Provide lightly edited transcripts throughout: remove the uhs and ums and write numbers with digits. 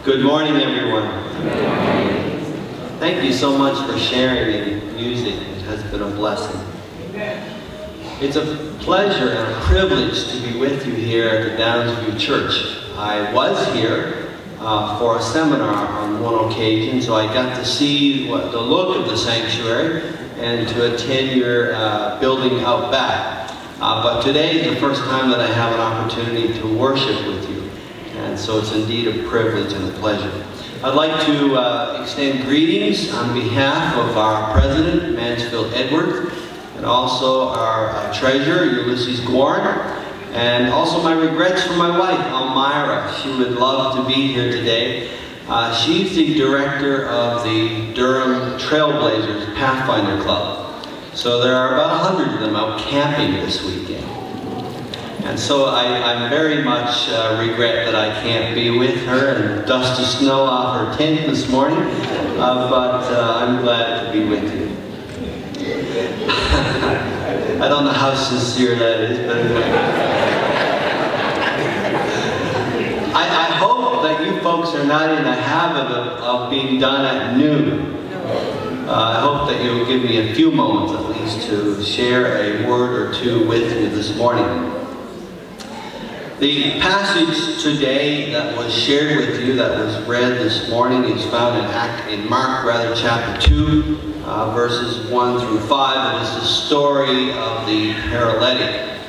Good morning, everyone. Thank you so much for sharing in music. It has been a blessing. It's a pleasure and a privilege to be with you here at the Downsview Church. I was here for a seminar on one occasion, so I got to see the look of the sanctuary and to attend your building out back. But today is the first time that I have an opportunity to worship with you. And so it's indeed a privilege and a pleasure. I'd like to extend greetings on behalf of our president, Mansfield Edwards, and also our treasurer, Ulysses Gorn, and also my regrets for my wife, Elmira. She would love to be here today. She's the director of the Durham Trailblazers Pathfinder Club. So there are about 100 of them out camping this weekend. And so I very much regret that I can't be with her and dust the snow off her tent this morning, but I'm glad to be with you. I don't know how sincere that is, but I hope that you folks are not in the habit of being done at noon. I hope that you'll give me a few moments at least to share a word or two with you this morning. The passage today that was shared with you, that was read this morning, is found in Mark chapter 2, verses 1 through 5. It is the story of the paralytic.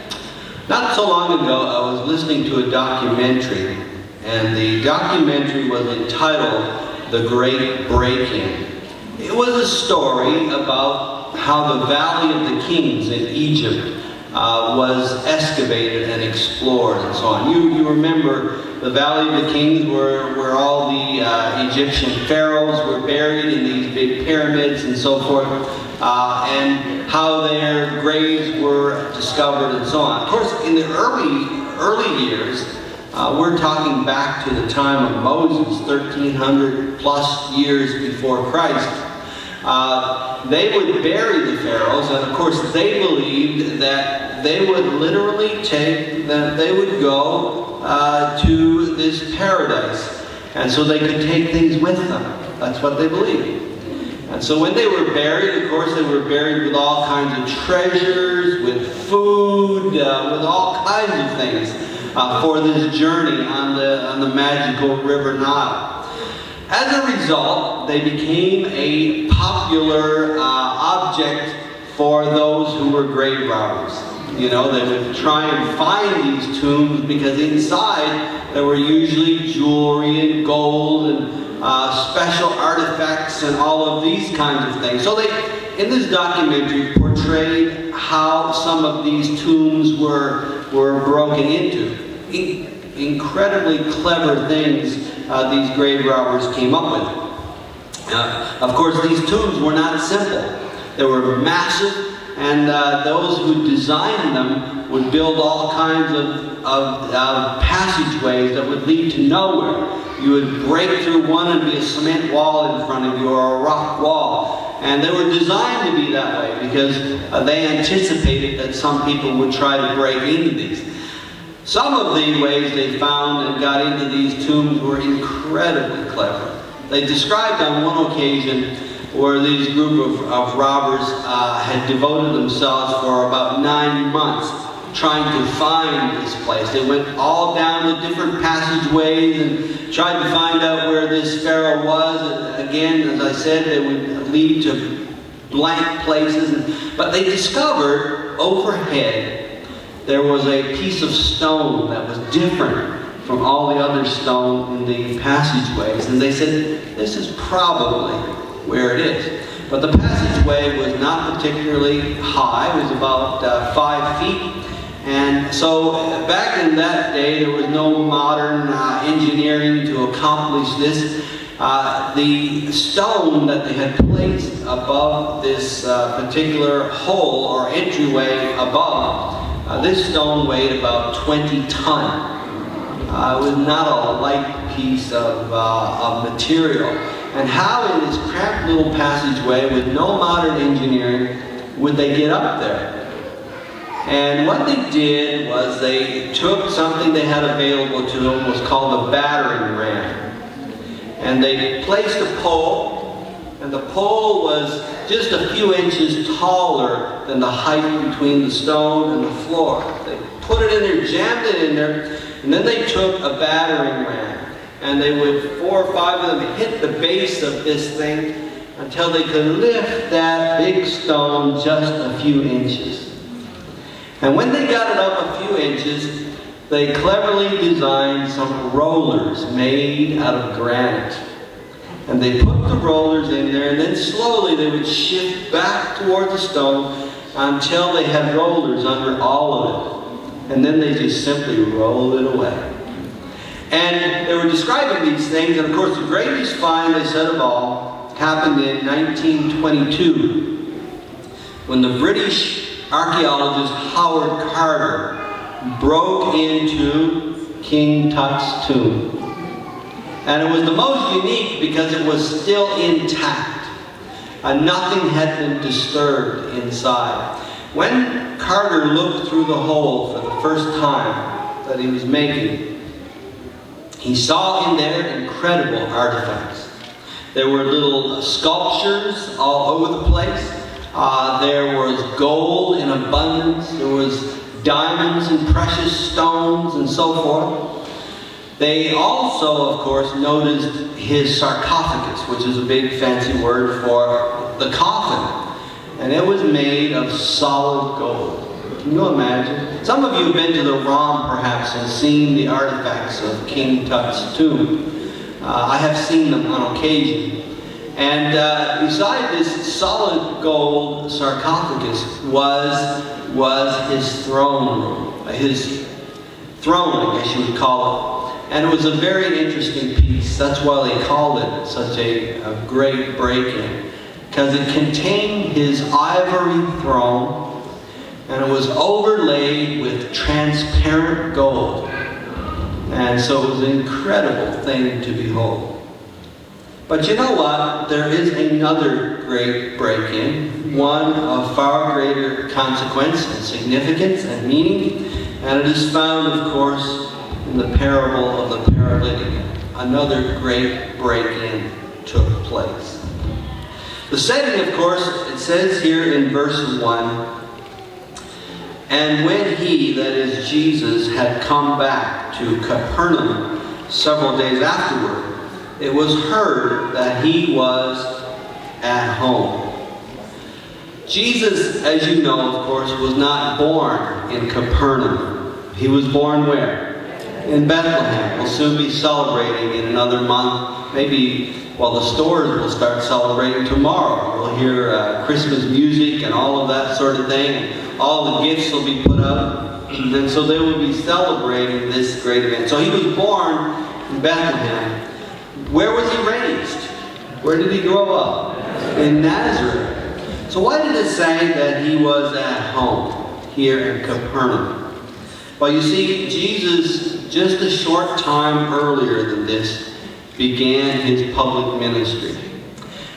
Not so long ago, I was listening to a documentary, and the documentary was entitled The Great Break-In. It was a story about how the Valley of the Kings in Egypt was excavated and explored and so on. You remember the Valley of the Kings where all the Egyptian pharaohs were buried in these big pyramids and so forth, and how their graves were discovered and so on. Of course, in the early years, we're talking back to the time of Moses, 1,300 plus years before Christ. They would bury the pharaohs, and of course they believed that they would literally they would go to this paradise, and so they could take things with them. That's what they believed. And so when they were buried, of course they were buried with all kinds of treasures, with food, with all kinds of things for this journey on the magical River Nile. As a result, they became a popular object for those who were grave robbers. You know, they would try and find these tombs because inside there were usually jewelry and gold and special artifacts and all of these kinds of things. So they, in this documentary, portrayed how some of these tombs were broken into. Incredibly clever things these grave robbers came up with. Of course, these tombs were not simple. They were massive, and those who designed them would build all kinds of passageways that would lead to nowhere. You would break through one and be a cement wall in front of you, or a rock wall. And they were designed to be that way because they anticipated that some people would try to break into these. Some of the ways they found and got into these tombs were incredibly clever. They described on one occasion where these group of robbers had devoted themselves for about 9 months trying to find this place. They went all down the different passageways and tried to find out where this pharaoh was. And again, as I said, they would lead to blank places. But they discovered overhead there was a piece of stone that was different from all the other stone in the passageways. And they said, this is probably where it is. But the passageway was not particularly high. It was about 5 feet. And so back in that day, there was no modern engineering to accomplish this. The stone that they had placed above this particular hole or entryway above, this stone weighed about 20 tons. It was not a light piece of material. And how in this cramped little passageway with no modern engineering would they get up there? And what they did was they took something they had available to them, was called a battering ram. And they placed a pole, and the pole was just a few inches taller than the height between the stone and the floor. They put it in there, jammed it in there, and then they took a battering ram, and they would, 4 or 5 of them, hit the base of this thing until they could lift that big stone just a few inches. And when they got it up a few inches, they cleverly designed some rollers made out of granite. And they put the rollers in there, and then slowly they would shift back toward the stone until they had rollers under all of it. And then they just simply rolled it away. And they were describing these things, and of course the greatest find, they said of all, happened in 1922, when the British archaeologist Howard Carter broke into King Tut's tomb. And it was the most unique because it was still intact. Nothing had been disturbed inside. When Carter looked through the hole for the first time that he was making, he saw in there incredible artifacts. There were little sculptures all over the place. There was gold in abundance. There was diamonds and precious stones and so forth. They also, of course, noticed his sarcophagus, which is a big fancy word for the coffin. And it was made of solid gold. Can you imagine? Some of you have been to the ROM, perhaps, and seen the artifacts of King Tut's tomb. I have seen them on occasion. And beside this solid gold sarcophagus was his throne room. His throne, I guess you would call it. And it was a very interesting piece. That's why they called it such a great break-in. Because it contained his ivory throne, and it was overlaid with transparent gold. And so it was an incredible thing to behold. But you know what? There is another great break-in, one of far greater consequence and significance and meaning, and it is found, of course, in the parable of the paralytic. Another great break-in took place. The setting, of course, it says here in verse 1, and when he, that is Jesus, had come back to Capernaum several days afterward, it was heard that he was at home. Jesus, as you know, of course, was not born in Capernaum. He was born where? In Bethlehem. We'll soon be celebrating in another month. Maybe, well, the stores will start celebrating tomorrow. We'll hear Christmas music and all of that sort of thing. And all the gifts will be put up. And so they will be celebrating this great event. So he was born in Bethlehem. Where was he raised? Where did he grow up? In Nazareth. So why did it say that he was at home here in Capernaum? Well, you see, Jesus, just a short time earlier than this, began his public ministry.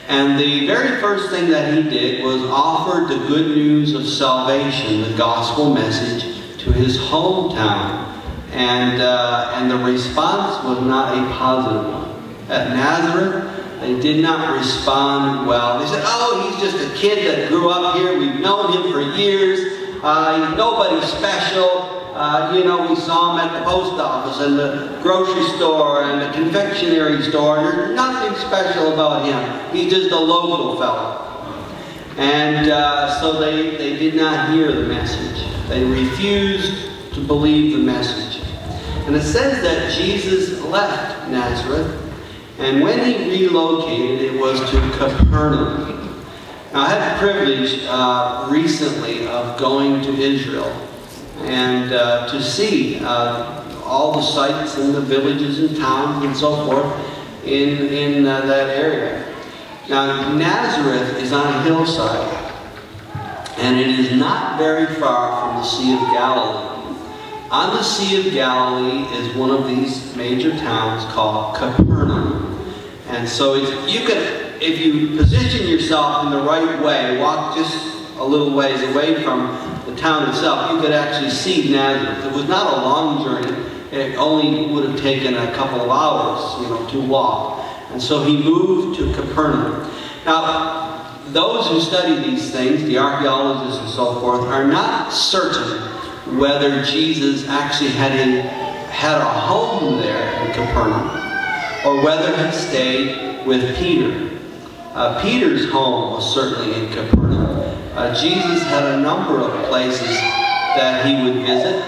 And the very first thing that he did was offer the good news of salvation, the gospel message, to his hometown. And the response was not a positive one. At Nazareth, they did not respond well. They said, oh, he's just a kid that grew up here. We've known him for years. He's nobody special. You know, we saw him at the post office and the grocery store and the confectionery store. There's nothing special about him. He's just a local fellow. And so they did not hear the message. They refused to believe the message. And it says that Jesus left Nazareth, and when he relocated, it was to Capernaum. Now, I had the privilege recently of going to Israel and to see all the sites and the villages and towns and so forth in that area. Now, Nazareth is on a hillside, and it is not very far from the Sea of Galilee. On the Sea of Galilee is one of these major towns called Capernaum. And so you could, if you position yourself in the right way, walk just a little ways away from the town itself, you could actually see Nazareth. It was not a long journey. It only would have taken a couple of hours, you know, to walk. And so he moved to Capernaum. Now, those who study these things, the archaeologists and so forth, are not certain whether Jesus actually had a home there in Capernaum, or whether he stayed with Peter. Peter's home was certainly in Capernaum. Jesus had a number of places that he would visit.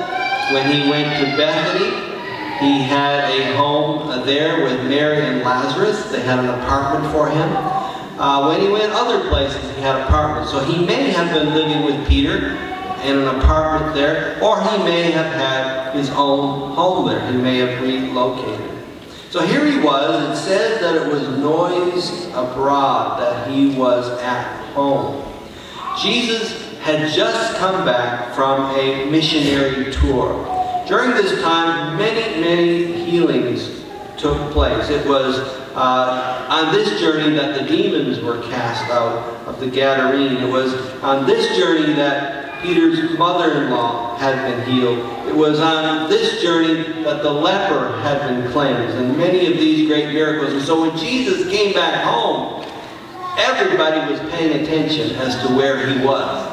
When he went to Bethany, he had a home there with Mary and Lazarus. They had an apartment for him. When he went other places, he had apartments. So he may have been living with Peter in an apartment there, or he may have had his own home there. He may have relocated. So here he was. It says that it was noised abroad that he was at home. Jesus had just come back from a missionary tour. During this time, many healings took place. It was on this journey that the demons were cast out of the Gadarene. It was on this journey that Peter's mother-in-law had been healed. It was on this journey that the leper had been cleansed, and many of these great miracles. And so when Jesus came back home, everybody was paying attention as to where he was.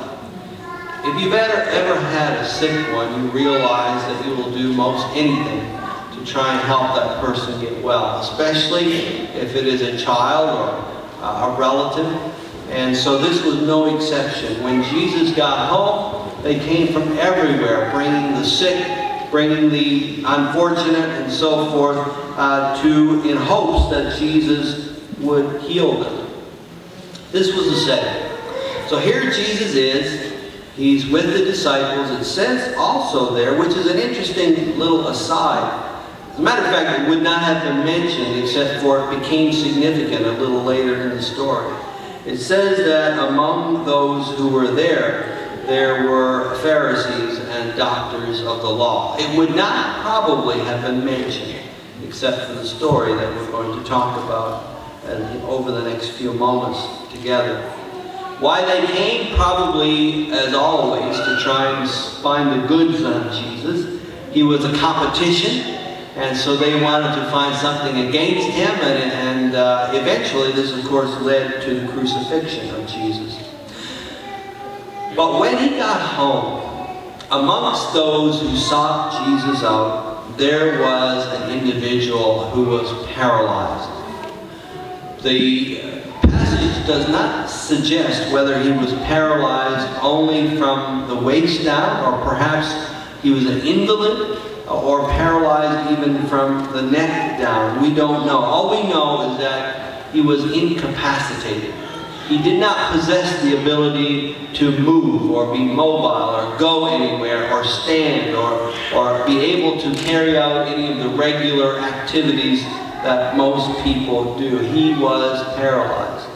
If you've ever had a sick one, you realize that you will do most anything to try and help that person get well, especially if it is a child or a relative. And so this was no exception. When Jesus got home, they came from everywhere, bringing the sick, bringing the unfortunate, and so forth, in hopes that Jesus would heal them. This was the setting. So here Jesus is. He's with the disciples. It says also there, which is an interesting little aside. As a matter of fact, it would not have been mentioned except for it became significant a little later in the story. It says that among those who were there were Pharisees and doctors of the law. It would not probably have been mentioned except for the story that we're going to talk about over the next few moments together. Why they came? Probably, as always, to try and find the goods on Jesus. He was a competition, and so they wanted to find something against him, and eventually this, of course, led to the crucifixion of Jesus. But when he got home, amongst those who sought Jesus out, there was an individual who was paralyzed. The passage does not suggest whether he was paralyzed only from the waist down, or perhaps he was an invalid, or paralyzed even from the neck down. We don't know. All we know is that he was incapacitated. He did not possess the ability to move or be mobile or go anywhere or stand or be able to carry out any of the regular activities that most people do. He was paralyzed.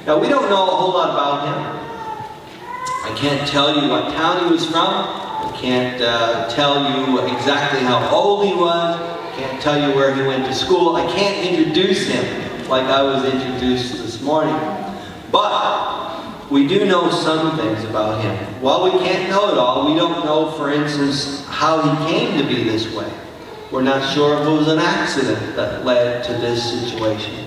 Now, we don't know a whole lot about him. I can't tell you what town he was from. I can't tell you exactly how old he was. I can't tell you where he went to school. I can't introduce him like I was introduced this morning. But we do know some things about him. While we can't know it all, we don't know, for instance, how he came to be this way. We're not sure if it was an accident that led to this situation.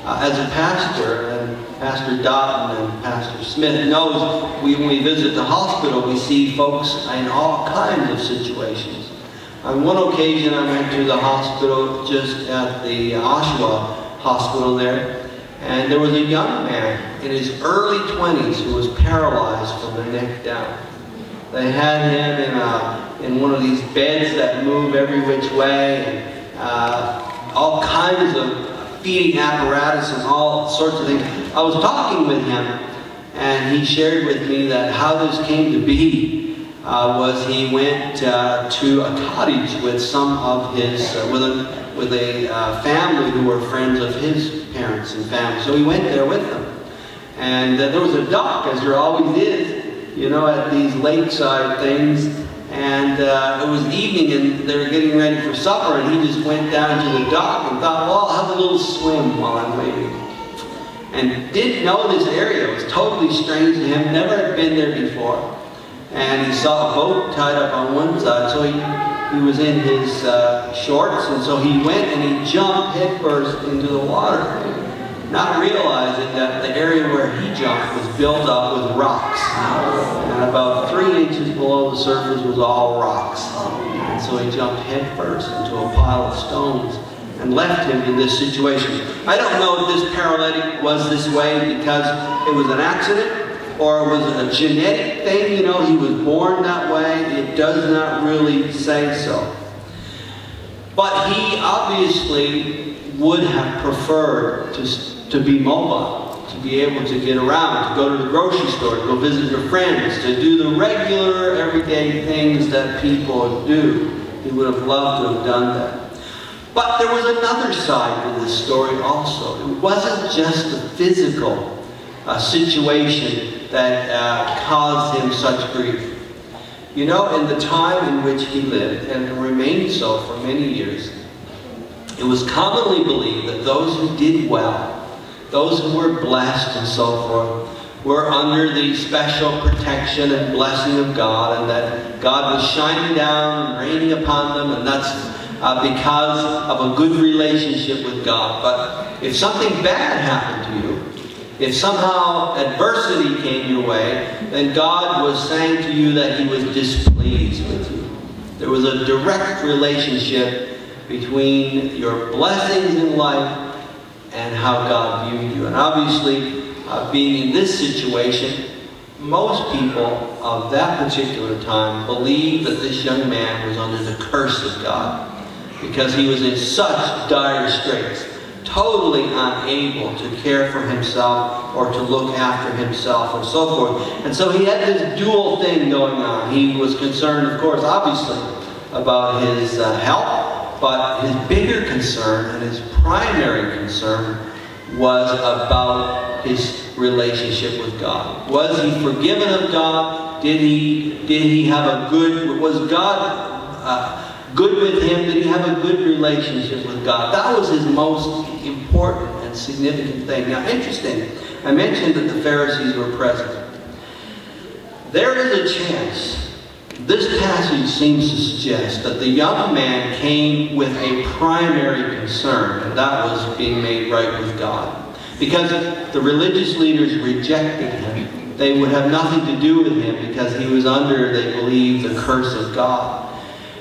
As a pastor, and Pastor Dotton and Pastor Smith knows, when we visit the hospital, we see folks in all kinds of situations. On one occasion, I went to the hospital just at the Oshawa hospital there, and there was a young man in his early 20s who was paralyzed from the neck down. They had him in one of these beds that move every which way, and all kinds of feeding apparatus and all sorts of things. I was talking with him, and he shared with me that how this came to be was he went to a cottage with some of his, with a family who were friends of his parents and family. So he went there with them. And there was a dock, as there always is, you know, at these lakeside things. And it was evening, and they were getting ready for supper, and he just went down to the dock and thought, well, I'll have a little swim while I'm waiting. And didn't know this area. It was totally strange to him, never had been there before. And he saw a boat tied up on one side, so he he was in his shorts, and so he went and he jumped headfirst into the water, not realizing that the area where he jumped was built up with rocks. And about 3 inches below the surface was all rocks. And so he jumped headfirst into a pile of stones and left him in this situation. I don't know if this paralytic was this way because it was an accident or was it a genetic thing, you know, he was born that way. It does not really say so. But he obviously would have preferred to be mobile, to be able to get around, to go to the grocery store, to go visit your friends, to do the regular, everyday things that people do. He would have loved to have done that. But there was another side to this story also. It wasn't just the physical situation that caused him such grief. You know, in the time in which he lived, and remained so for many years, it was commonly believed that those who did well, those who were blessed and so forth, were under the special protection and blessing of God, and that God was shining down and raining upon them, and that's because of a good relationship with God. But if something bad happened to you, if somehow adversity came your way, then God was saying to you that he was displeased with you. There was a direct relationship between your blessings in life and how God viewed you. And obviously, being in this situation, most people of that particular time believed that this young man was under the curse of God because he was in such dire straits, totally unable to care for himself or to look after himself and so forth. And so he had this dual thing going on. He was concerned, of course, obviously, about his health, but his bigger concern and his primary concern was about his relationship with God. Was he forgiven of God? Did he have a good, was God good with him? Did he have a good relationship with God? That was his most important and significant thing. Now, interesting, I mentioned that the Pharisees were present. There is a chance, this passage seems to suggest, that the young man came with a primary concern, and that was being made right with God. Because the religious leaders rejected him. They would have nothing to do with him because he was under, they believed, the curse of God.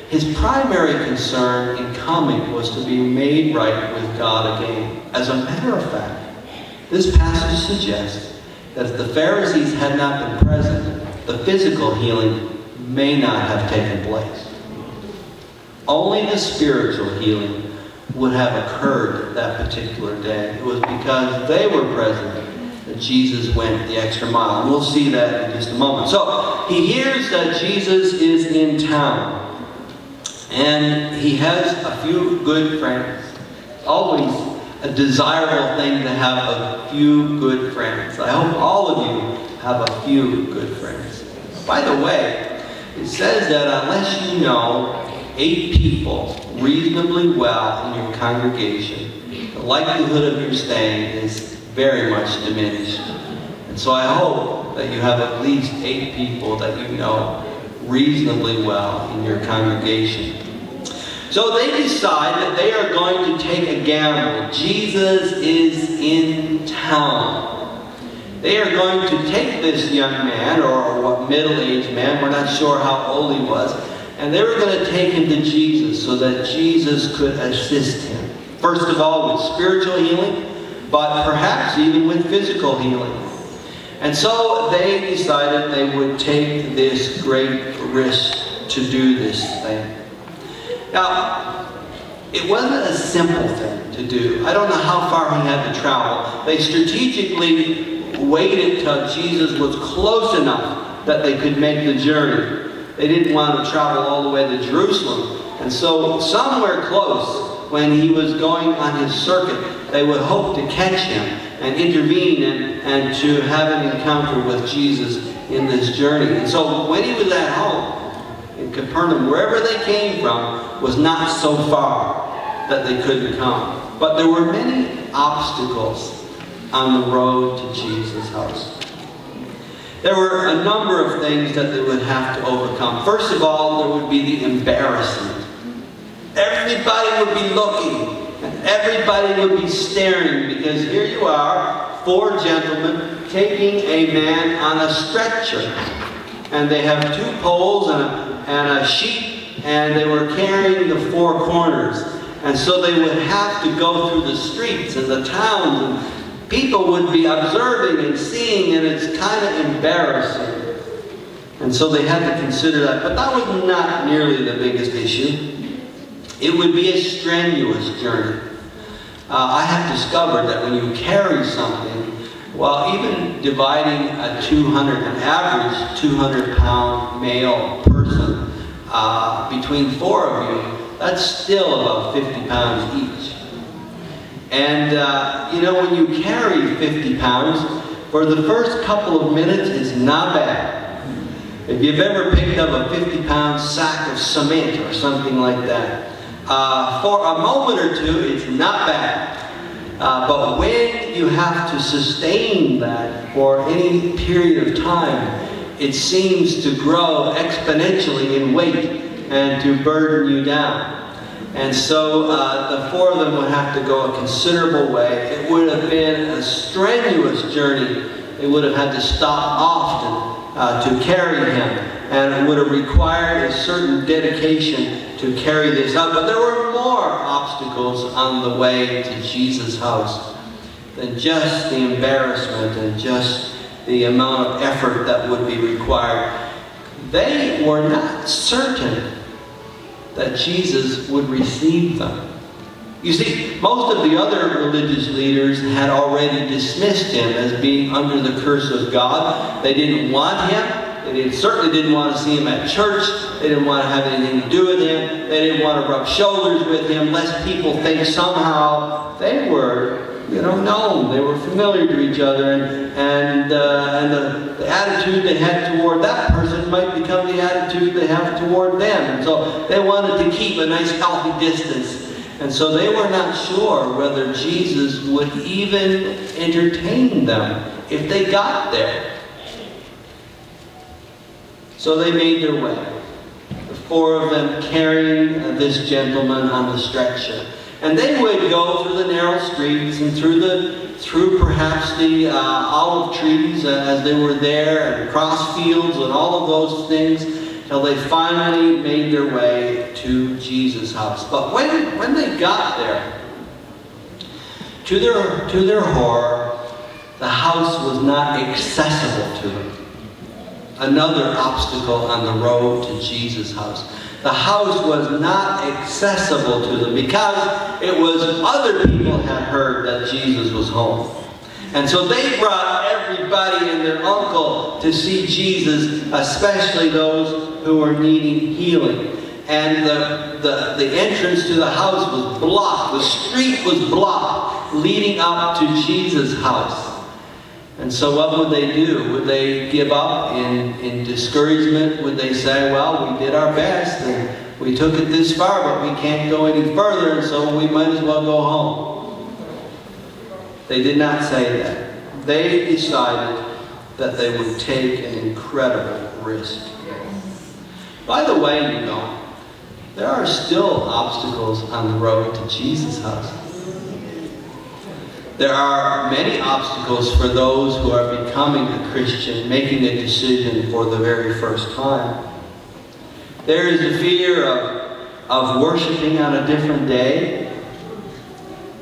His primary concern in coming was to be made right with God again. As a matter of fact, this passage suggests that if the Pharisees had not been present, the physical healing may not have taken place. Only the spiritual healing would have occurred that particular day. It was because they were present that Jesus went the extra mile. And we'll see that in just a moment. So, he hears that Jesus is in town. And he has a few good friends. Always a desirable thing to have a few good friends. I hope all of you have a few good friends. By the way, it says that unless you know 8 people reasonably well in your congregation, the likelihood of your staying is very much diminished. And so I hope that you have at least 8 people that you know reasonably well in your congregation. So they decide that they are going to take a gamble. Jesus is in town. They are going to take this young man, or what middle-aged man, we're not sure how old he was, and they were going to take him to Jesus so that Jesus could assist him. First of all, with spiritual healing, but perhaps even with physical healing. And so they decided they would take this great risk to do this thing. Now, it wasn't a simple thing to do. I don't know how far he had to travel. They strategically waited till Jesus was close enough that they could make the journey. They didn't want to travel all the way to Jerusalem. And so somewhere close, when he was going on his circuit, they would hope to catch him and intervene and to have an encounter with Jesus in this journey. And so when he was at home in Capernaum, wherever they came from was not so far that they couldn't come. But there were many obstacles on the road to Jesus' house. There were a number of things that they would have to overcome. First of all, there would be the embarrassment Everybody would be looking, and everybody would be staring, because here you are, 4 gentlemen taking a man on a stretcher. And they have 2 poles and a sheet, and they were carrying the 4 corners. And so they would have to go through the streets and the towns, and people would be observing and seeing, and it's kind of embarrassing. And so they had to consider that. But that was not nearly the biggest issue. It would be a strenuous journey. I have discovered that when you carry something, well, even dividing an average 200-pound male person between 4 of you, that's still about 50 pounds each. And you know, when you carry 50 pounds, for the first couple of minutes, it's not bad. If you've ever picked up a 50-pound sack of cement or something like that, for a moment or 2, it's not bad. But when you have to sustain that for any period of time, it seems to grow exponentially in weight and to burden you down. And so the 4 of them would have to go a considerable way. It would have been a strenuous journey. They would have had to stop often to carry him, and it would have required a certain dedication to carry this out. But there were more obstacles on the way to Jesus' house than just the embarrassment and just the amount of effort that would be required. They were not certain that Jesus would receive them. You see, most of the other religious leaders had already dismissed him as being under the curse of God. They didn't want him. They certainly didn't want to see him at church. They didn't want to have anything to do with him. They didn't want to rub shoulders with him, lest people think somehow they were, you know, known. They were familiar to each other, and the attitude they had toward that person might become the attitude they have toward them. And so they wanted to keep a nice, healthy distance. And so they were not sure whether Jesus would even entertain them if they got there. So they made their way, the 4 of them carrying this gentleman on the stretcher. And they would go through the narrow streets and through perhaps the olive trees as they were there, and cross fields and all of those things, till they finally made their way to Jesus' house. But when they got there, to their horror, the house was not accessible to them. Another obstacle on the road to Jesus' house. The house was not accessible to them because it was other people had heard that Jesus was home. And so they brought everybody and their uncle to see Jesus, especially those who were needing healing. And the entrance to the house was blocked. The street was blocked leading up to Jesus' house. And so what would they do? Would they give up in discouragement? Would they say, well, we did our best and we took it this far, but we can't go any further, and so we might as well go home? They did not say that. They decided that they would take an incredible risk. By the way, you know, there are still obstacles on the road to Jesus' house. There are many obstacles for those who are becoming a Christian, making a decision for the very first time. There is the fear of worshiping on a different day.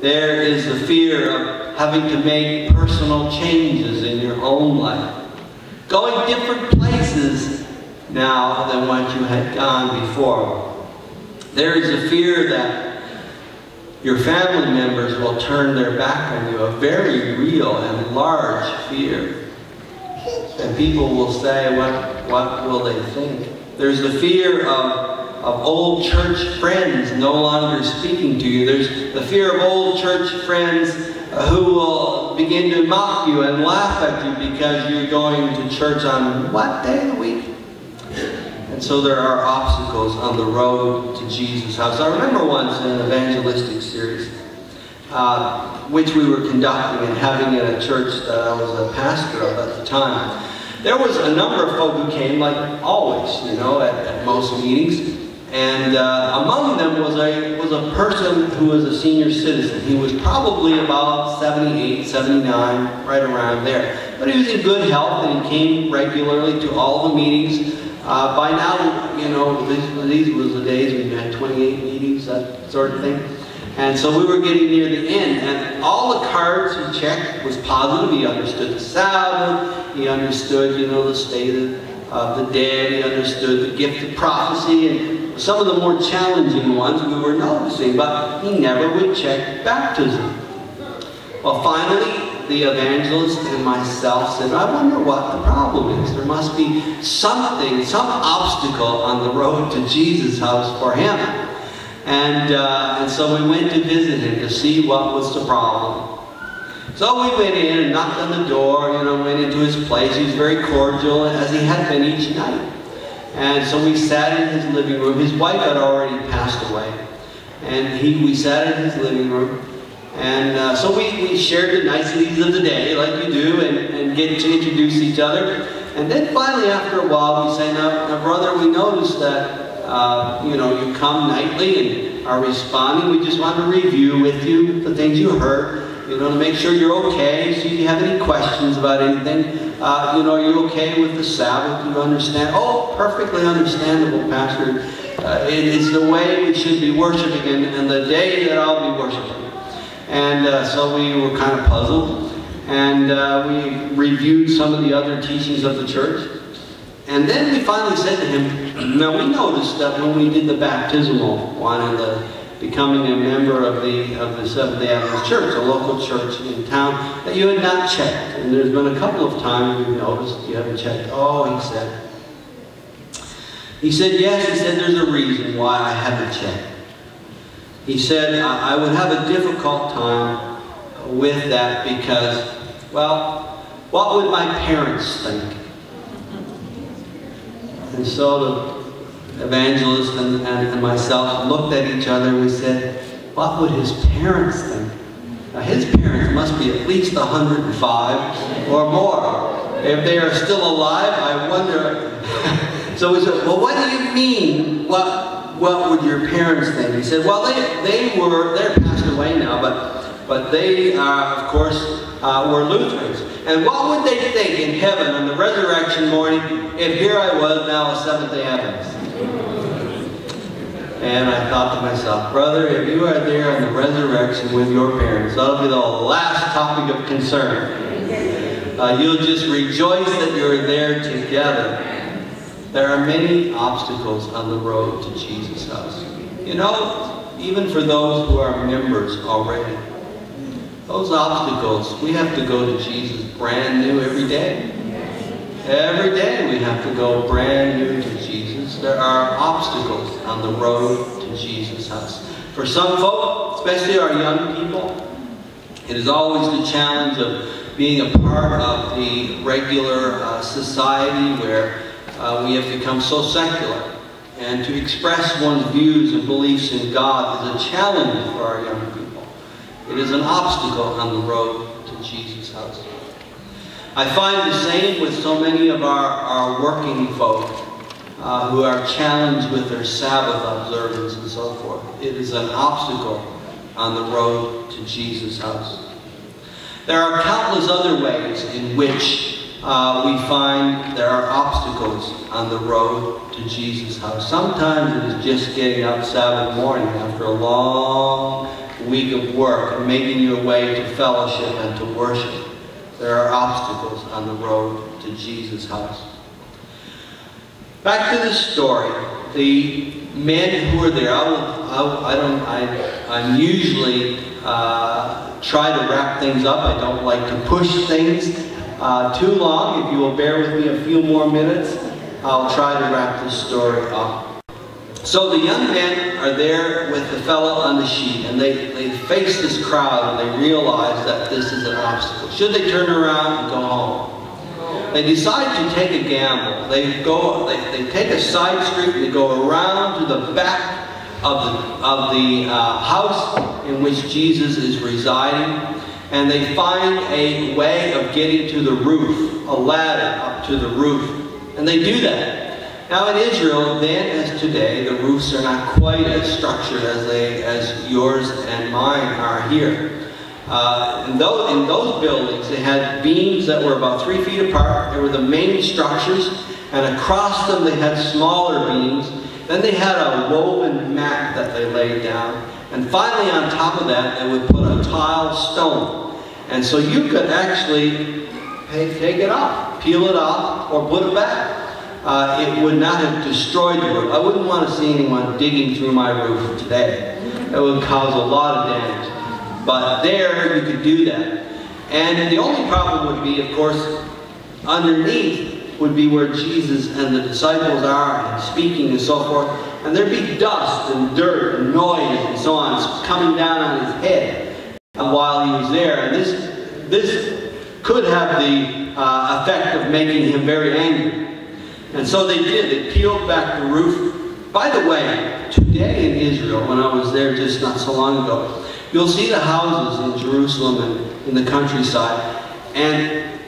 There is the fear of having to make personal changes in your own life. Going different places now than what you had gone before. There is a fear that your family members will turn their back on you, a very real and large fear. And people will say, what will they think? There's the fear of old church friends no longer speaking to you. There's the fear of old church friends who will begin to mock you and laugh at you because you're going to church on what day of the week? And so there are obstacles on the road to Jesus' house. I remember once in an evangelistic series, which we were conducting and having in a church that I was a pastor of at the time. There was a number of folk who came, like always, you know, at most meetings. And among them was a person who was a senior citizen. He was probably about 78, 79, right around there. But he was in good health, and he came regularly to all the meetings. By now, you know, these was the days when you had 28 meetings, that sort of thing. And so we were getting near the end, and all the cards he checked was positive. He understood the Sabbath, he understood, you know, the state of the dead, he understood the gift of prophecy, and some of the more challenging ones we were noticing, but he never would check baptism. Well, finally, the evangelist and myself said, I wonder what the problem is. There must be something, some obstacle on the road to Jesus' house for him. And so we went to visit him to see what was the problem. So we went in and knocked on the door, you know, went into his place. He was very cordial, as he had been each night. And so we sat in his living room. His wife had already passed away. And we sat in his living room. And so we shared the niceties of the day, like you do, and get to introduce each other. And then finally, after a while, we say, now brother, we noticed that you know, you come nightly and are responding. We just want to review with you the things you heard, you know, to make sure you're okay. See if you have any questions about anything. You know, are you okay with the Sabbath? Do you understand? Oh, perfectly understandable, Pastor. It's the way we should be worshiping, and the day that I'll be worshiping. And so we were kind of puzzled, and we reviewed some of the other teachings of the church. And then we finally said to him, now we noticed that when we did the baptismal one and the becoming a member of the Seventh-day Adventist Church, a local church in town, that you had not checked. And there's been a couple of times we've noticed you haven't checked. Oh, he said. He said, yes, he said, there's a reason why I haven't checked. He said, I would have a difficult time with that because, well, what would my parents think? And so the evangelist and myself looked at each other and we said, what would his parents think? Now his parents must be at least 105 or more. If they are still alive, I wonder. So we said, well, what do you mean? What would your parents think? He said, well, they're passed away now, but they, of course, were Lutherans. And what would they think in heaven on the resurrection morning if here I was now a Seventh-day Adventist? And I thought to myself, brother, if you are there on the resurrection with your parents, that'll be the last topic of concern. You'll just rejoice that you're there together. There are many obstacles on the road to Jesus' house. You know, even for those who are members already, those obstacles, we have to go to Jesus brand new every day. Every day we have to go brand new to Jesus. There are obstacles on the road to Jesus' house. For some folk, especially our young people, it is always the challenge of being a part of the regular society where we have become so secular. And to express one's views and beliefs in God is a challenge for our young people. It is an obstacle on the road to Jesus' house. I find the same with so many of our working folk who are challenged with their Sabbath observance and so forth. It is an obstacle on the road to Jesus' house. There are countless other ways in which we find there are obstacles on the road to Jesus' house. Sometimes it is just getting up Sabbath morning after a long week of work and making your way to fellowship and to worship. There are obstacles on the road to Jesus' house. Back to the story. The men who were there, I usually try to wrap things up. I don't like to push things too long. If you will bear with me a few more minutes, I'll try to wrap this story up. So the young men are there with the fellow on the sheet, and they face this crowd and they realize that this is an obstacle. Should they turn around and go home? They decide to take a gamble. They take a side street and they go around to the back of the house in which Jesus is residing, and they find a way of getting to the roof, a ladder up to the roof, and they do that. Now in Israel, then as today, the roofs are not quite as structured as yours and mine are here. In those buildings, they had beams that were about 3 feet apart. They were the main structures, and across them they had smaller beams. Then they had a woven mat that they laid down, and finally on top of that they would put a tile stone. And so you could actually take it off, peel it off, or put it back. It would not have destroyed the roof. I wouldn't want to see anyone digging through my roof today. It would cause a lot of damage. But there, you could do that. And the only problem would be, of course, underneath would be where Jesus and the disciples are, and speaking and so forth. And there'd be dust and dirt and noise and so on coming down on his head while he was there. And this could have the effect of making him very angry. And so they did. They peeled back the roof. By the way, today in Israel, when I was there just not so long ago, you'll see the houses in Jerusalem and in the countryside. And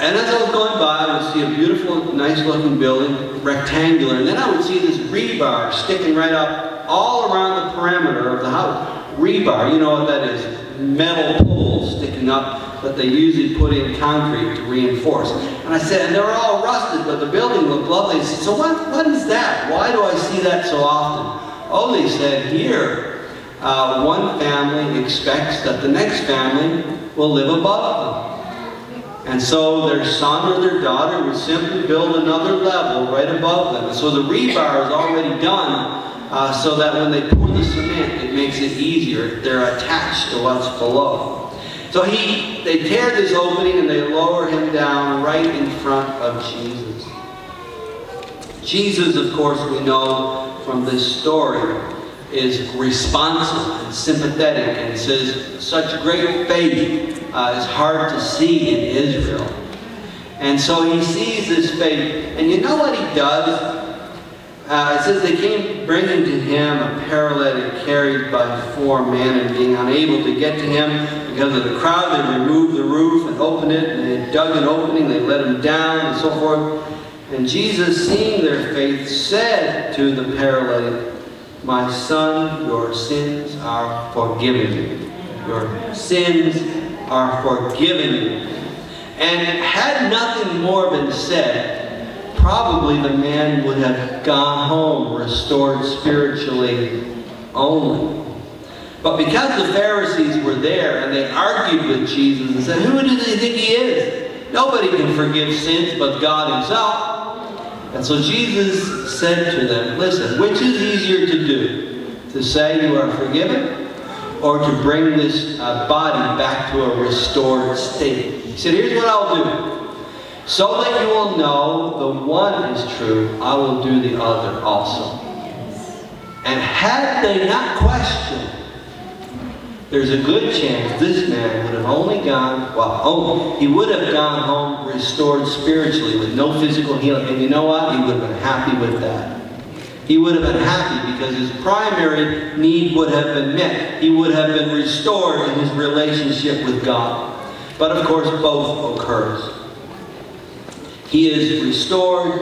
as I was going by, I would see a beautiful, nice-looking building, rectangular, and then I would see this rebar sticking right up all around the perimeter of the house. Rebar, you know what that is? Metal poles sticking up that they usually put in concrete to reinforce. And I said, and they were all rusted, but the building looked lovely. I said, so what is that? Why do I see that so often? Oh, they said, here, one family expects that the next family will live above them. And so their son or their daughter would simply build another level right above them. And so the rebar is already done so that when they pour the cement, it makes it easier. They're attached to what's below. So they tear this opening and they lower him down right in front of Jesus. Jesus, of course, we know from this story, is responsive and sympathetic and says such great faith is hard to see in Israel. And so he sees this faith. And you know what he does? It says they came bringing to him a paralytic carried by 4 men, and being unable to get to him because of the crowd, they removed the roof and opened it, and they dug an opening, they let him down and so forth. And Jesus, seeing their faith, said to the paralytic, "My son, your sins are forgiven you." Your sins are forgiven you. And had nothing more been said, probably the man would have gone home restored spiritually only. But because the Pharisees were there and they argued with Jesus and said, "Who do they think he is? Nobody can forgive sins but God himself." And so Jesus said to them, listen, which is easier to do? To say you are forgiven, or to bring this body back to a restored state? He said, here's what I'll do. So that you will know the one is true, I will do the other also. And had they not questioned, there's a good chance this man would have only gone, he would have gone home restored spiritually with no physical healing. And you know what? He would have been happy with that. He would have been happy because his primary need would have been met. He would have been restored in his relationship with God. But of course, both occurs. He is restored,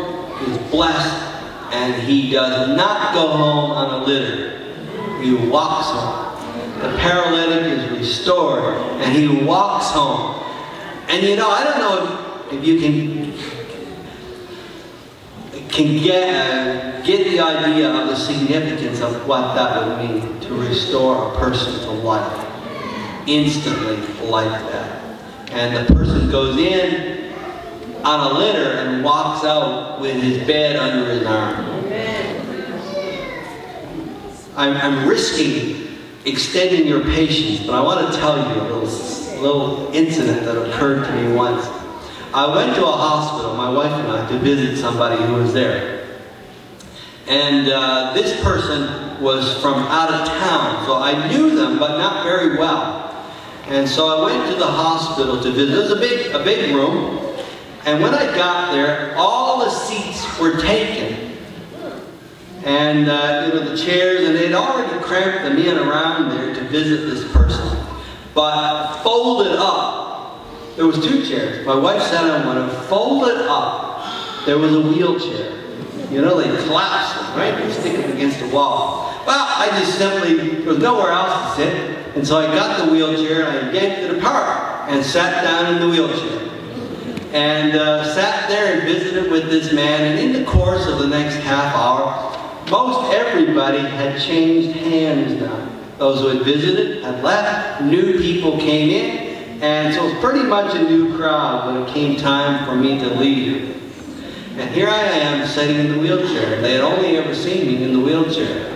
he is blessed, and he does not go home on a litter. He walks home. The paralytic is restored, and he walks home. And you know, I don't know if you can get the idea of the significance of what that would mean to restore a person to life instantly like that. And the person goes in on a litter and walks out with his bed under his arm. I'm risking extending your patience, but I want to tell you a little incident that occurred to me once. I went to a hospital, my wife and I, to visit somebody who was there. And this person was from out of town, so I knew them, but not very well. And so I went to the hospital to visit. It was a big room. And when I got there, all the seats were taken. And you know, the chairs, and they'd already cramped them in around there to visit this person. But folded up, there was 2 chairs. My wife sat on one, and folded up, there was a wheelchair. You know, they collapse them, right? They stick them against the wall. Well, I just simply, there was nowhere else to sit. And so I got the wheelchair and I yanked it apart and sat down in the wheelchair. And sat there and visited with this man. And in the course of the next half hour, most everybody had changed hands now. Those who had visited had left, new people came in, and so it was pretty much a new crowd when it came time for me to leave. And here I am sitting in the wheelchair. They had only ever seen me in the wheelchair.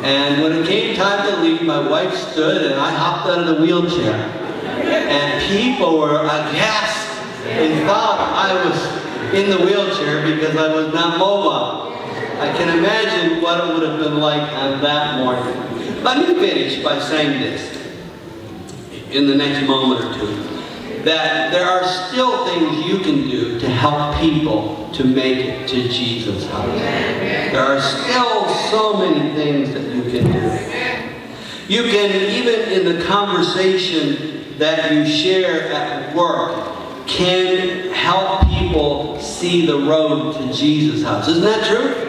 And when it came time to leave, my wife stood and I hopped out of the wheelchair. And people were aghast. They thought I was in the wheelchair because I was not mobile. I can imagine what it would have been like on that morning. Let me finish by saying this in the next moment or two. That there are still things you can do to help people to make it to Jesus' house. There are still so many things that you can do. You can, even in the conversation that you share at work, can help people see the road to Jesus' house. Isn't that true?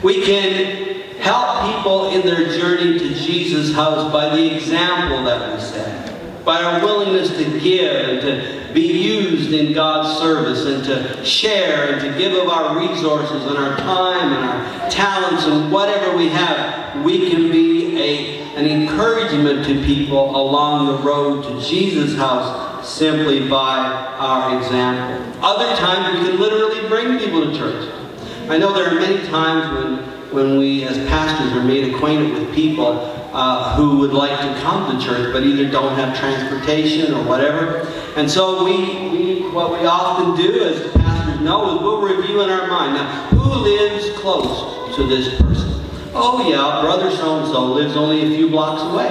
We can help people in their journey to Jesus' house by the example that we set, by our willingness to give and to be used in God's service and to share and to give of our resources and our time and our talents and whatever we have. We can be an encouragement to people along the road to Jesus' house simply by our example. Other times we can literally bring people to church. I know there are many times when we as pastors are made acquainted with people who would like to come to church but either don't have transportation or whatever. And so what we often do as pastors know is we'll review in our mind, now, who lives close to this person? Oh yeah, brother so-and-so lives only a few blocks away.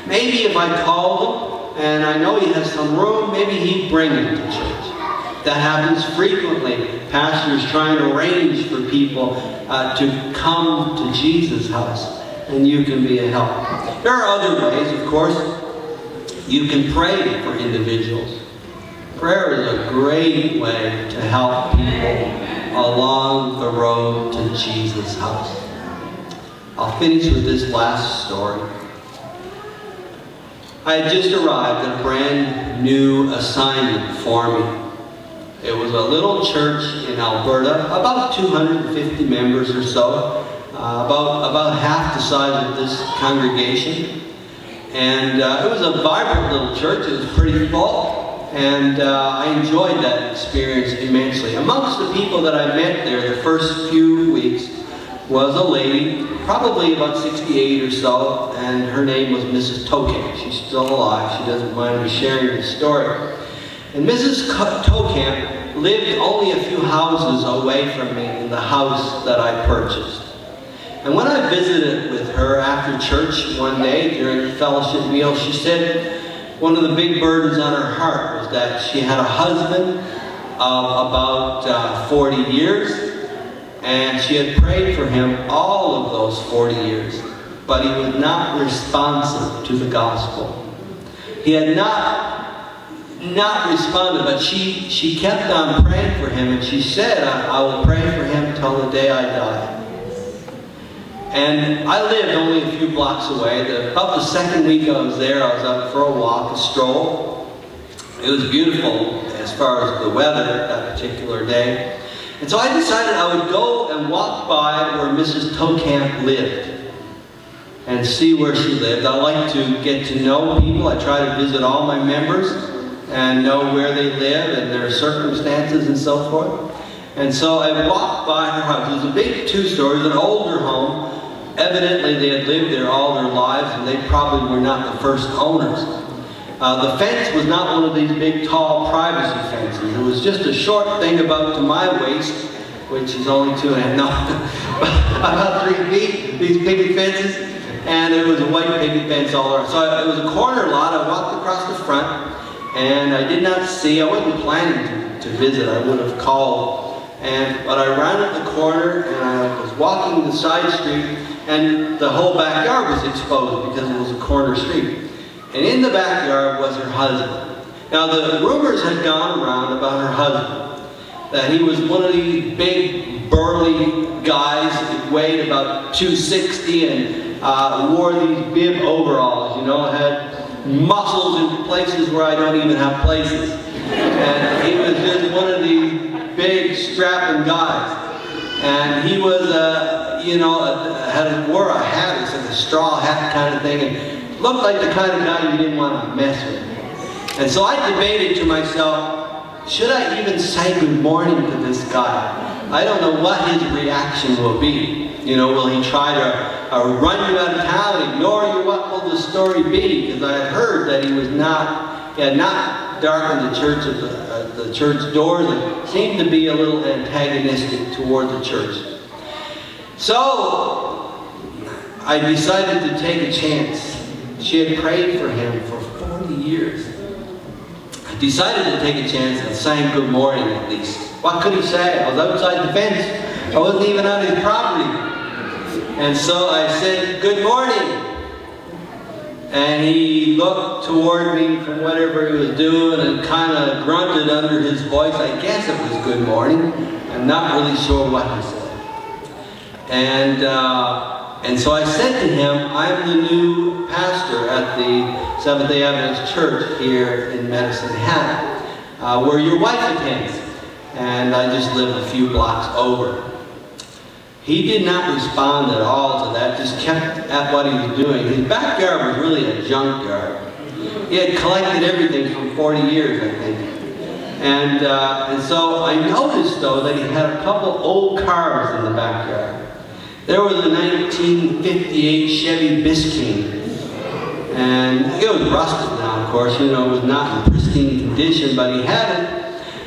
Maybe if I called him and I know he has some room, maybe he'd bring him to church. That happens frequently. Pastors try and arrange for people to come to Jesus' house, and you can be a help. There are other ways, of course. You can pray for individuals. Prayer is a great way to help people along the road to Jesus' house. I'll finish with this last story. I had just arrived at a brand new assignment for me. It was a little church in Alberta, about 250 members or so, about half the size of this congregation. And it was a vibrant little church. It was pretty full, and I enjoyed that experience immensely. Amongst the people that I met there the first few weeks was a lady, probably about 68 or so, and her name was Mrs. Tokamp. She's still alive. She doesn't mind me sharing this story. And Mrs. Tokamp lived only a few houses away from me in the house that I purchased. And when I visited with her after church one day during the fellowship meal, she said one of the big burdens on her heart was that she had a husband of about 40 years, and she had prayed for him all of those 40 years, but he was not responsive to the gospel. He had not responded, but she kept on praying for him, and she said, I will pray for him till the day I die. And I lived only a few blocks away. About the second week I was there, I was out for a walk, a stroll. It was beautiful as far as the weather that particular day. And so I decided I would go and walk by where Mrs. Tokamp lived and see where she lived. I like to get to know people. I try to visit all my members and know where they live and their circumstances and so forth. And so I walked by her house. It was a big two-story, an older home. Evidently they had lived there all their lives, and they probably were not the first owners. The fence was not one of these big, tall privacy fences. It was just a short thing about to my waist, which is only 2.5, no, about 3 feet, these picket fences. And it was a white picket fence all around. So it was a corner lot. I walked across the front, and I did not see, I wasn't planning to visit, I would have called. But I rounded the corner, and I was walking the side street, and the whole backyard was exposed because it was a corner street. And in the backyard was her husband. Now the rumors had gone around about her husband. that he was one of these big, burly guys that weighed about 260 and wore these bib overalls, you know, had muscles in places where I don't even have places. And he was just one of these big, strapping guys. And he was, you know, wore a hat, it's like a straw hat kind of thing, and looked like the kind of guy you didn't want to mess with. And so I debated to myself, should I even say good morning to this guy? I don't know what his reaction will be. You know, will he try to run you out of town, ignore you? What will the story be? Because I had heard that he had not darkened the church at the church doors and seemed to be a little antagonistic toward the church. So I decided to take a chance. She had prayed for him for 40 years. I decided to take a chance and sang good morning at least. What could he say? I was outside the fence. I wasn't even on his property. And so I said, good morning. And he looked toward me from whatever he was doing and kind of grunted under his voice. I guess it was good morning. I'm not really sure what he said. And so I said to him, I'm the new pastor at the Seventh-day Adventist Church here in Medicine Hat, where your wife attends. And I just live a few blocks over. He did not respond at all to that, just kept at what he was doing. His backyard was really a junkyard. He had collected everything for 40 years, I think. And so I noticed, though, that he had a couple old cars in the backyard. There was a 1958 Chevy Biscayne. And it was rusted now, of course, you know, it was not in pristine condition, but he had it.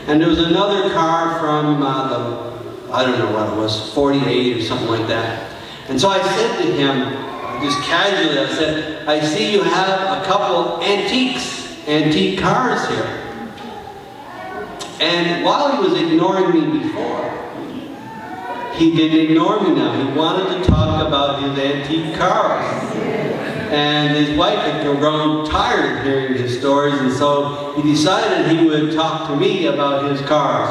And there was another car from I don't know what it was, 48 or something like that. And so I said to him, just casually, I said, I see you have a couple antique cars here. And while he was ignoring me before, he didn't ignore me now. He wanted to talk about his antique cars. And his wife had grown tired of hearing his stories, and so he decided he would talk to me about his cars.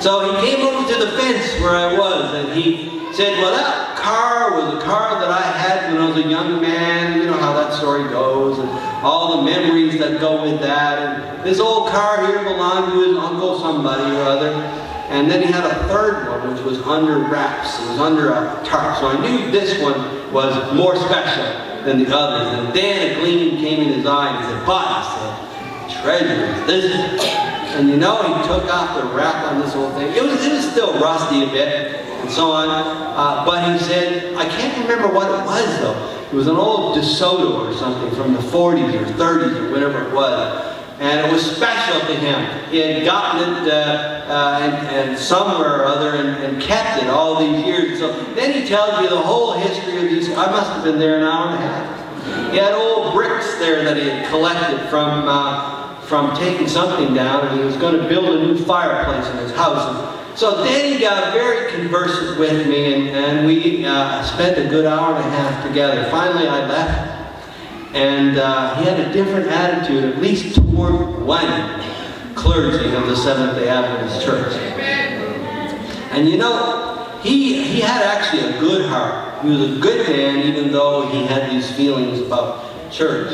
So he came over to the fence where I was, and he said, well, that car was a car that I had when I was a young man. You know how that story goes, and all the memories that go with that. And this old car here belonged to his uncle somebody or other. And then he had a third one, which was under wraps. It was under a tarp. So I knew this one was more special than the others. And then a gleam came in his eye, and he said, but, he said, treasure, this is it. And you know, he took off the wrap on this whole thing. It was still rusty a bit, and so on. But he said, I can't remember what it was, though. It was an old DeSoto or something from the 40s or 30s or whatever it was. And it was special to him. He had gotten it and somewhere or other and kept it all these years. So then he tells you the whole history of these. I must have been there an hour and a half. He had old bricks there that he had collected from taking something down, and he was going to build a new fireplace in his house. And so then he got very conversant with me, and we spent a good hour and a half together. Finally, I left, and he had a different attitude, at least toward one clergy of the Seventh-day Adventist Church. And you know, he had actually a good heart. He was a good man, even though he had these feelings about church.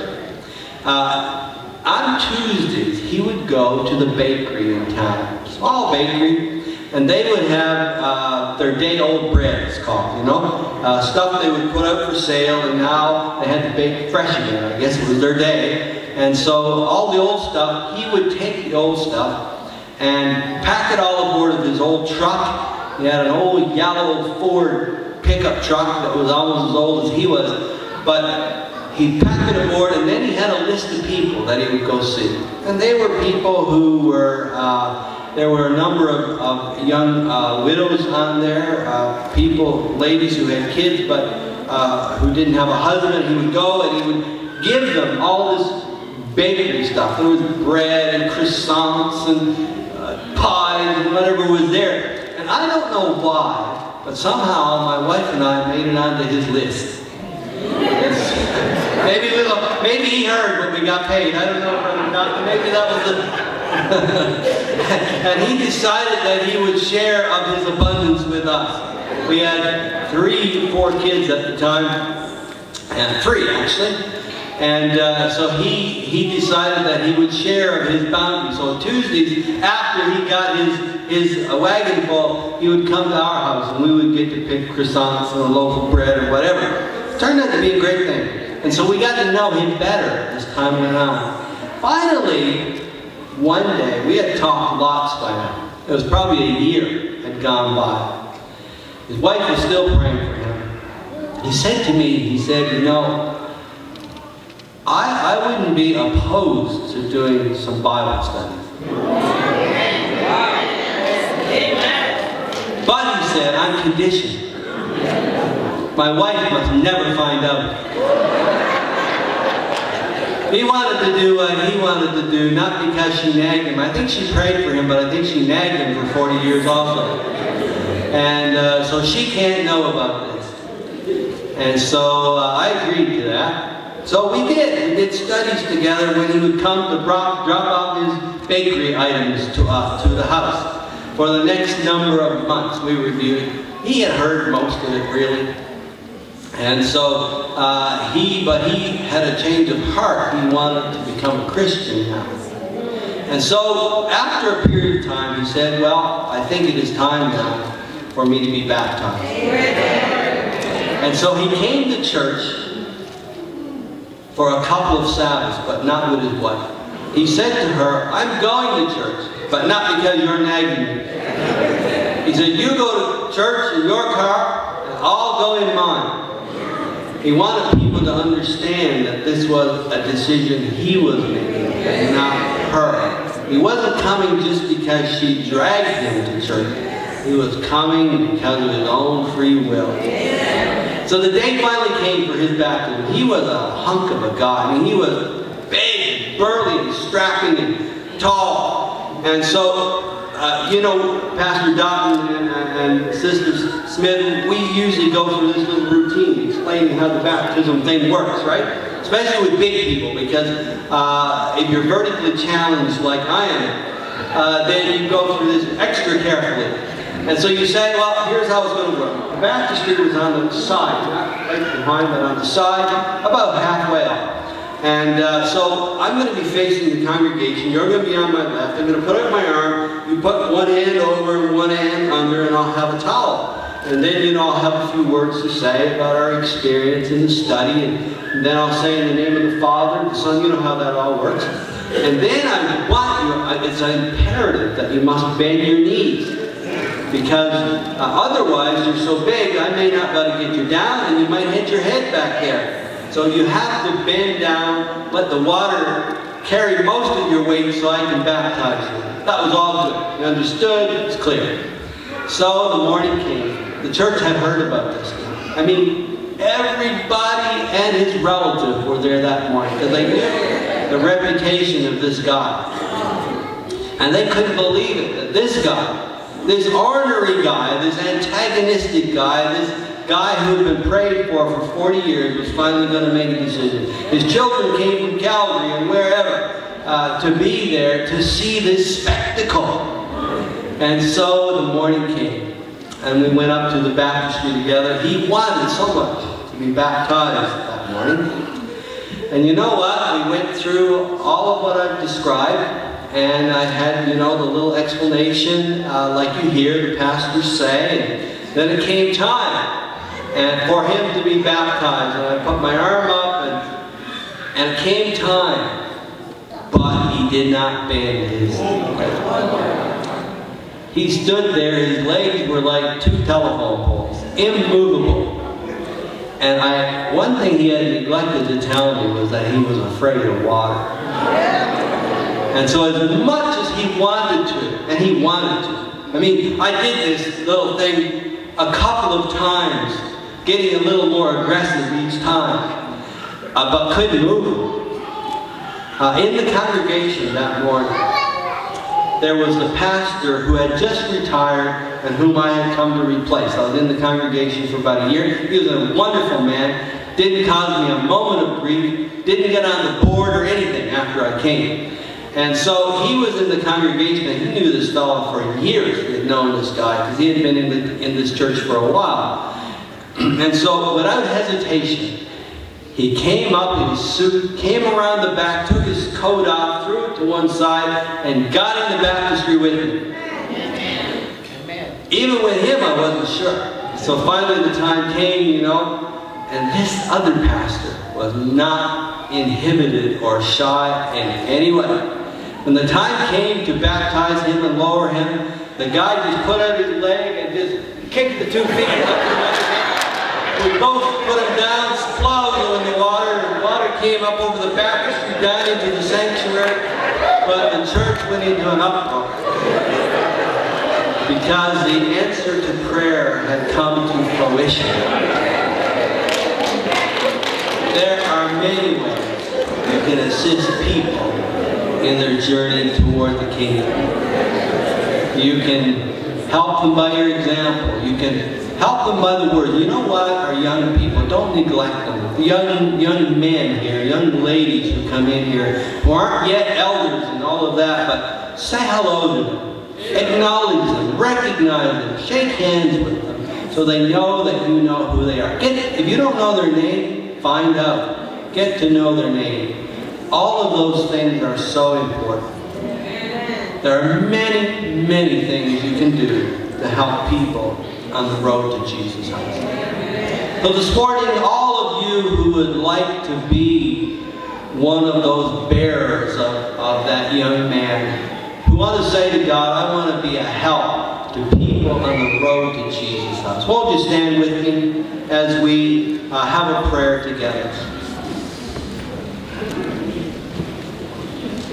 On Tuesdays, he would go to the bakery in town, small bakery, and they would have their day-old bread, it's called, you know, stuff they would put up for sale, and now they had to bake fresh again. I guess it was their day. And so all the old stuff, he would take the old stuff and pack it all aboard of his old truck. He had an old yellow Ford pickup truck that was almost as old as he was, but he'd pack it aboard, and then he had a list of people that he would go see. And they were people who were, there were a number of young widows on there, ladies who had kids but who didn't have a husband. He would go and he would give them all this bakery stuff. There was bread and croissants and pies and whatever was there. And I don't know why, but somehow my wife and I made it onto his list. Maybe he heard when we got paid. I don't know, Brother Doctor. Maybe that was the And he decided that he would share of his abundance with us. We had 4 kids at the time, and 3 actually. And so he decided that he would share of his bounty. So Tuesdays, after he got his wagon full, he would come to our house and we would get to pick croissants and a loaf of bread or whatever. It turned out to be a great thing. And so we got to know him better as time went on. Finally, one day, we had talked lots by now. It was probably a year had gone by. His wife was still praying for him. He said to me, he said, you know, I wouldn't be opposed to doing some Bible study. But he said, I'm conditioned. My wife must never find out. He wanted to do what he wanted to do, not because she nagged him. I think she prayed for him, but I think she nagged him for 40 years also. And so she can't know about this. And so I agreed to that. So we did studies together when he would come to drop off his bakery items to the house. For the next number of months we reviewed it. He had heard most of it really. And so he had a change of heart. He wanted to become a Christian now. And so after a period of time he said, well, I think it is time now for me to be baptized. And so he came to church for a couple of Sabbaths, but not with his wife. He said to her, I'm going to church, but not because you're nagging me. He said, you go to church in your car, and I'll go in mine. He wanted people to understand that this was a decision he was making, and not her. He wasn't coming just because she dragged him to church. He was coming because of his own free will. So the day finally came for his baptism. He was a hunk of a guy. I mean, he was big and burly and strapping and tall. And so, you know, Pastor Dotton and Sister Smith, we usually go through this little routine explaining how the baptism thing works, right? Especially with big people, because if you're vertically challenged like I am, then you go through this extra carefully. And so you say, well, here's how it's going to work. The baptistry was on the side, not right behind, but on the side, about halfway up. And so I'm going to be facing the congregation. You're going to be on my left. I'm going to put up my arm. You put one hand over and one hand under, and I'll have a towel. And then, you know, I'll have a few words to say about our experience in the study. And then I'll say in the name of the Father, the Son, you know how that all works. And then I want you, it's imperative that you must bend your knees. Because otherwise you're so big, I may not be able to get you down and you might hit your head back there. So you have to bend down, let the water carry most of your weight so I can baptize you. That was all good. You understood? It's clear. So the morning came. The church had heard about this. I mean, everybody and his relative were there that morning because they knew the reputation of this guy. And they couldn't believe it, that this guy, this ornery guy, this antagonistic guy, this guy who had been prayed for 40 years was finally going to make a decision. His children came from Calgary and wherever to be there to see this spectacle. And so the morning came and we went up to the baptistry together. He wanted so much to be baptized that morning. And you know what? We went through all of what I've described. And I had, you know, the little explanation like you hear the pastors say. And then it came time and for him to be baptized. And I put my arm up and it came time. But he did not bend his knee. He stood there, his legs were like 2 telephone poles, immovable. And one thing he had neglected to tell me was that he was afraid of water. And so as much as he wanted to, and he wanted to, I mean, I did this little thing a couple of times, getting a little more aggressive each time, but couldn't move. In the congregation that morning, there was the pastor who had just retired and whom I had come to replace. I was in the congregation for about a year. He was a wonderful man, didn't cause me a moment of grief, didn't get on the board or anything after I came. And so he was in the congregation, and he knew this fellow for years. He had known this guy because he had been in this church for a while. And so, without hesitation, he came up in his suit, came around the back, took his coat off, threw it to one side, and got into baptistry with him. Even with him, I wasn't sure. So finally the time came, you know, and this other pastor was not inhibited or shy in any way. When the time came to baptize him and lower him, the guy just put out his leg and just kicked the 2 feet up. We both put him down, splowed in the water. The water came up over the baptistry, down into the sanctuary. But the church went into an uproar, because the answer to prayer had come to fruition. There are many ways you can assist people in their journey toward the kingdom. You can help them by your example. You can help them by the word. You know what? Our young people, don't neglect them. Young men here, young ladies who come in here, who aren't yet elders and all of that, but say hello to them. Acknowledge them, recognize them, shake hands with them, so they know that you know who they are. If you don't know their name, find out. Get to know their name. All of those things are so important. There are many, many things you can do to help people on the road to Jesus' house. So this morning, all of you who would like to be one of those bearers of that young man, who want to say to God, I want to be a help to people on the road to Jesus' house. Won't you stand with me as we have a prayer together?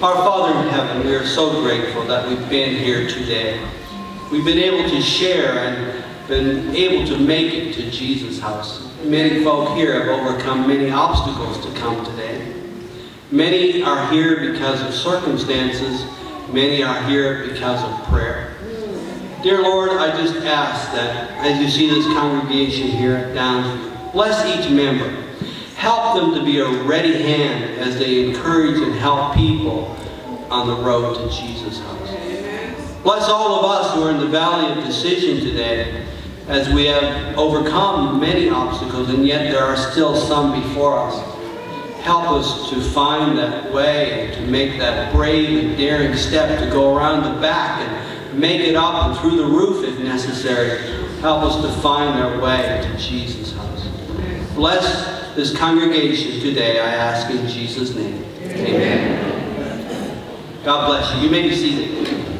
Our Father in heaven, we are so grateful that we've been here today. We've been able to share and been able to make it to Jesus' house. Many folk here have overcome many obstacles to come today. Many are here because of circumstances. Many are here because of prayer. Dear Lord, I just ask that as you see this congregation here at Downsview, bless each member. Help them to be a ready hand as they encourage and help people on the road to Jesus' house. Bless all of us who are in the valley of decision today, as we have overcome many obstacles, and yet there are still some before us. Help us to find that way and to make that brave and daring step to go around the back and make it up and through the roof if necessary. Help us to find our way to Jesus' house. Bless this congregation today, I ask in Jesus' name. Amen. God bless you. You may be seated.